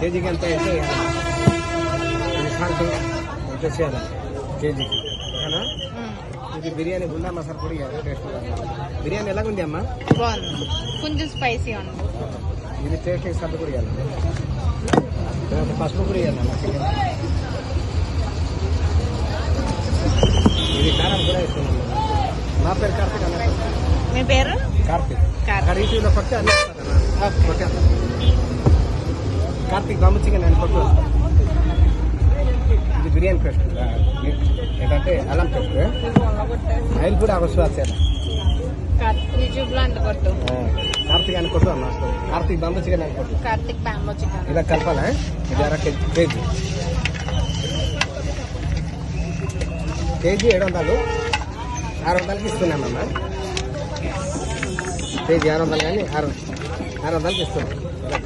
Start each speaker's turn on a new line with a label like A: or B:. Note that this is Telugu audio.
A: కేజీకి ఎంత అయితే ఇది సాల్ట్ వచ్చేసేయాలి కేజీకి ఓకేనా. ఇది బిర్యానీ గుండా మసాలా పొడి టేస్ట్. బిర్యానీ ఎలాగుంది అమ్మా?
B: బాగుంది, కొంచెం స్పైసీ ఉంది.
A: ఇది టేస్ట్ సర్దు కూడా ఇవ్వాలి, పసుపు కూడా ఇవ్వాలి. ఇది కారం కూడా ఇస్తున్నాం. నా పేరు కార్తీక్ అన్న.
B: మీ పేరు?
A: కార్తీక్. అక్కడ యూట్యూబ్లో కొట్టి అన్నీ కొట్టాను. కార్తీక్ బాంబు చికెన్ అని కొట్టు. ఇది బిర్యానీ పేస్ట్ ఏంటంటే అల్లం పేస్ట్. ఆయిల్ కూడా అవసరం వచ్చారు.
B: యూట్యూబ్లో అంత కొట్టు
A: కార్తీక్ అని కొట్టు అన్న. కార్తీక్ బాంబు చికెన్ అని కొట్టు.
B: కార్తీక్ బాంబు చికెన్
A: ఇలా కలపాలా? ఇది కేజీ 700, 600కి ఇస్తున్నామమ్మా. కేజీ 600 కానీ 600కి ఇస్తున్నాం.